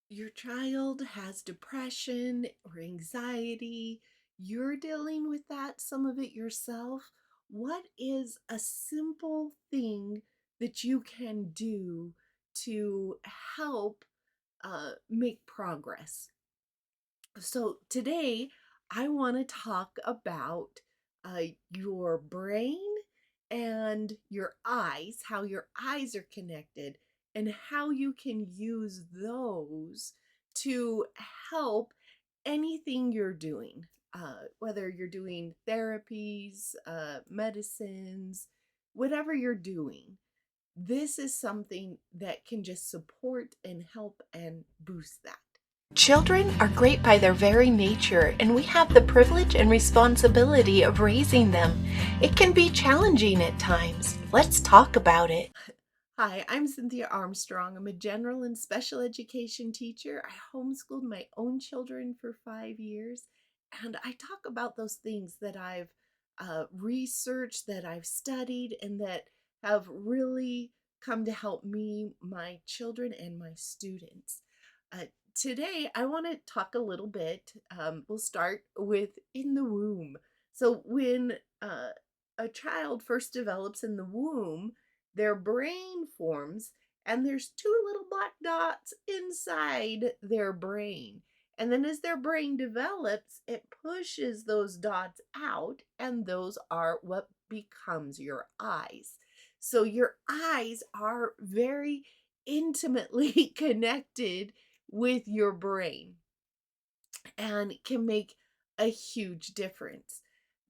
your child has depression or anxiety, you're dealing with that, some of it yourself, what is a simple thing that you can do to help make progress? So today I want to talk about your brain and your eyes, how your eyes are connected, and how you can use those to help anything you're doing, whether you're doing therapies, medicines, whatever you're doing. This is something that can just support and help and boost that. Children are great by their very nature, and we have the privilege and responsibility of raising them. It can be challenging at times. Let's talk about it. Hi, I'm Cynthia Armstrong. I'm a general and special education teacher. I homeschooled my own children for 5 years, and I talk about those things that I've researched, that I've studied, and that have really come to help me, my children, and my students. Uh, Today, I want to talk a little bit. We'll start with in the womb. So, when a child first develops in the womb, their brain forms, and there's two little black dots inside their brain. And then as their brain develops, it pushes those dots out, and those are what becomes your eyes. So your eyes are very intimately connected with your brain and can make a huge difference.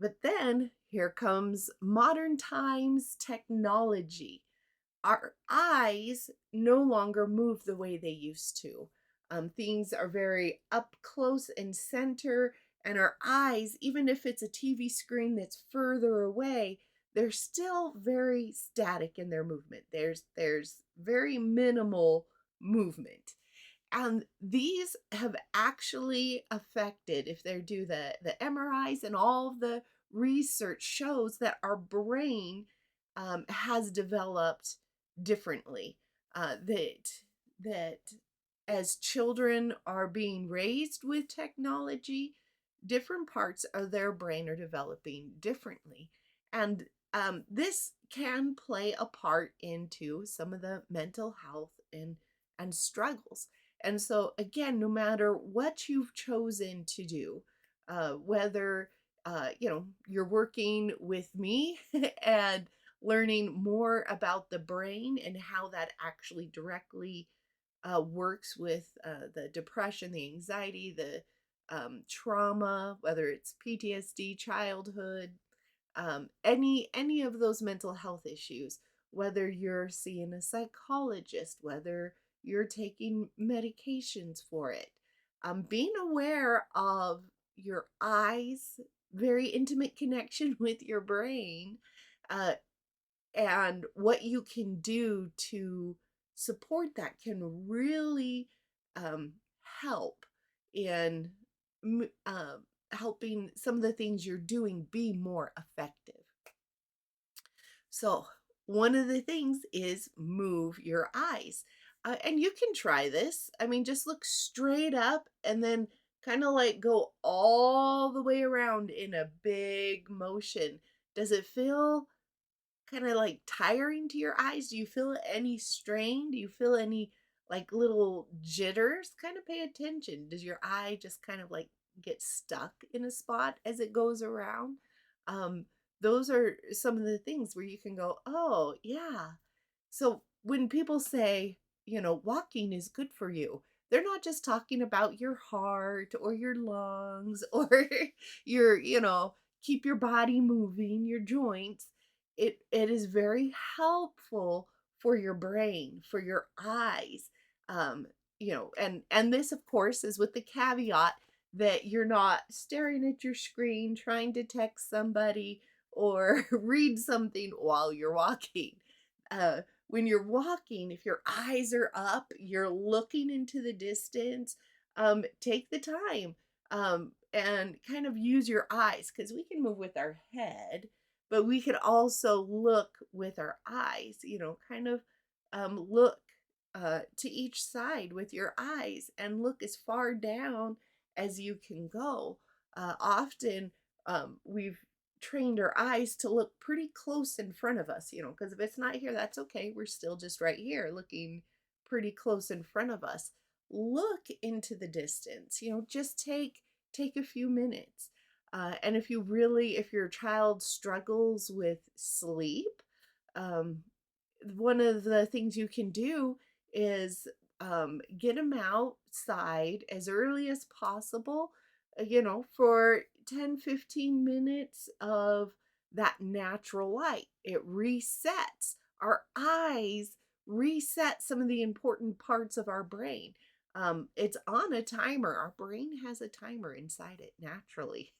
But then here comes modern times technology. Our eyes no longer move the way they used to. Things are very up close and center, and our eyes, even if it's a TV screen that's further away, they're still very static in their movement. There's very minimal movement. And these have actually affected, if they do the MRIs and all of the research shows that our brain has developed differently. That as children are being raised with technology, different parts of their brain are developing differently, and this can play a part into some of the mental health and struggles. And so, again, no matter what you've chosen to do, whether you're working with me and learning more about the brain and how that actually directly works with the depression, the anxiety, the trauma, whether it's PTSD, childhood, any of those mental health issues, whether you're seeing a psychologist, whether you're taking medications for it, being aware of your eyes, very intimate connection with your brain, uh, and what you can do to support that can really um, help in helping some of the things you're doing be more effective. So, one of the things is move your eyes. And you can try this. I mean, just look straight up and then kind of like go all the way around in a big motion. Does it feel kind of like tiring to your eyes? Do you feel any strain? Do you feel any like little jitters? Kind of pay attention. Does your eye just kind of like get stuck in a spot as it goes around? Um, those are some of the things where you can go, oh, yeah. So when people say, walking is good for you, they're not just talking about your heart or your lungs or keep your body moving, your joints. It is very helpful for your brain, for your eyes. Um, and this of course is with the caveat that you're not staring at your screen trying to text somebody or read something while you're walking. When you're walking, if your eyes are up, you're looking into the distance, take the time and kind of use your eyes, because we can move with our head, but we can also look with our eyes, kind of look to each side with your eyes and look as far down as you can go. Often we've trained our eyes to look pretty close in front of us, because if it's not here, that's okay. We're still just right here looking pretty close in front of us. Look into the distance, just take a few minutes. And if your child struggles with sleep, um, one of the things you can do is get them outside as early as possible, for 10-15 minutes of that natural light. It resets our eyes, reset some of the important parts of our brain. It's on a timer. Our brain has a timer inside it naturally.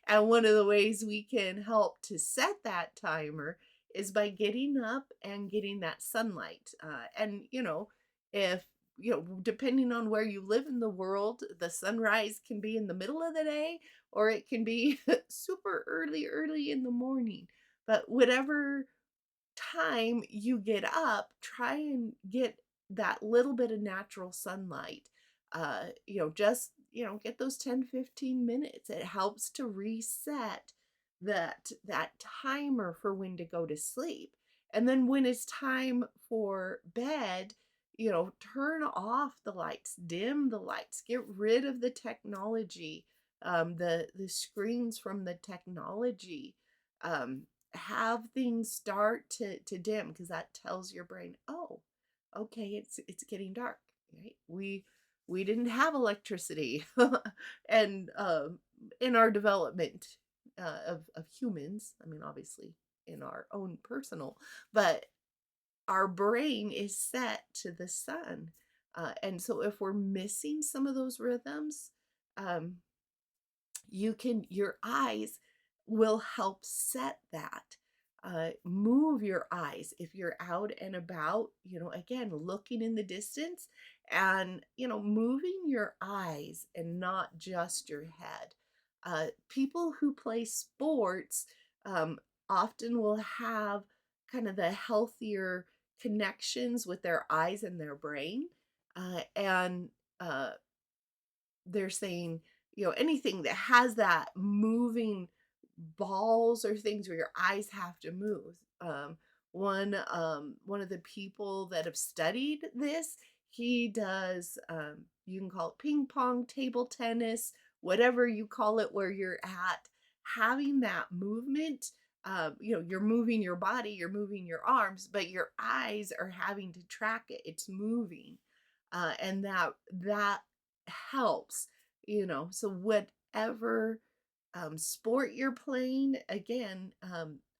And one of the ways we can help to set that timer is by getting up and getting that sunlight. If, depending on where you live in the world, the sunrise can be in the middle of the day or it can be super early, early in the morning. But whatever time you get up, try and get that little bit of natural sunlight. Get those 10-15 minutes. It helps to reset that timer for when to go to sleep. And then when it's time for bed, turn off the lights, dim the lights, get rid of the technology, the screens from the technology. Um, have things start to dim because that tells your brain, oh, okay, it's getting dark, right? We didn't have electricity and in our development of humans. I mean, obviously in our own personal, but our brain is set to the sun. And so if we're missing some of those rhythms, um, your eyes will help set that. Move your eyes if you're out and about, again, looking in the distance and, moving your eyes and not just your head. People who play sports often will have kind of the healthier connections with their eyes and their brain. And they're saying, anything that has that moving balls or things where your eyes have to move. One of the people that have studied this, he does, you can call it ping pong, table tennis, whatever you call it where you're at, having that movement. You're moving your body, you're moving your arms, but your eyes are having to track it. It's moving, and that helps. So whatever sport you're playing, again,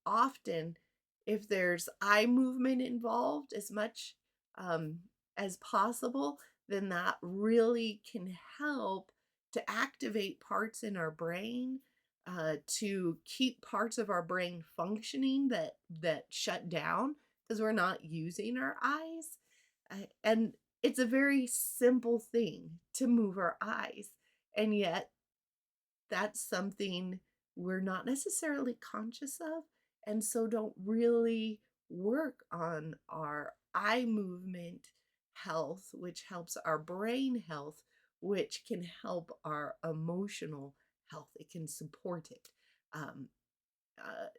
often if there's eye movement involved as much um, as possible, then that really can help to activate parts in our brain, to keep parts of our brain functioning that shut down because we're not using our eyes. And it's a very simple thing to move our eyes, and yet that's something we're not necessarily conscious of, and so don't really work on our eye movement health, which helps our brain health, which can help our emotional health. It can support it. Um,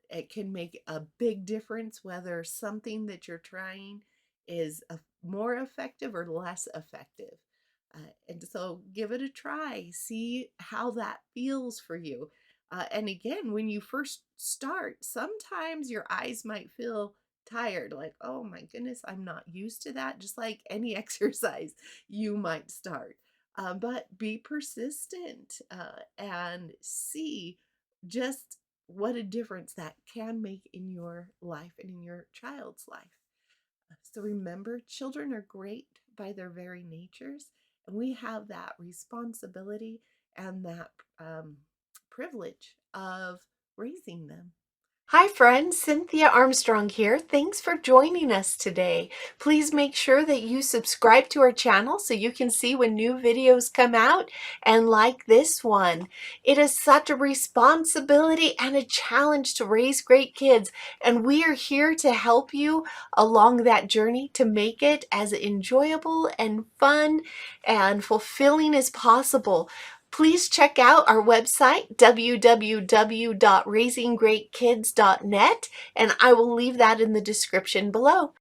it can make a big difference whether something that you're trying is more effective or less effective. And so give it a try, see how that feels for you. And again, when you first start, sometimes your eyes might feel tired, like, oh my goodness, I'm not used to that, just like any exercise you might start. But be persistent and see just what a difference that can make in your life and in your child's life. So remember, children are great by their very natures, and we have that responsibility and that privilege of raising them. Hi friends, Cynthia Armstrong here. Thanks for joining us today. Please make sure that you subscribe to our channel so you can see when new videos come out and like this one. It is such a responsibility and a challenge to raise great kids, and we are here to help you along that journey to make it as enjoyable and fun and fulfilling as possible. Please check out our website, www.raisinggreatkids.net, and I will leave that in the description below.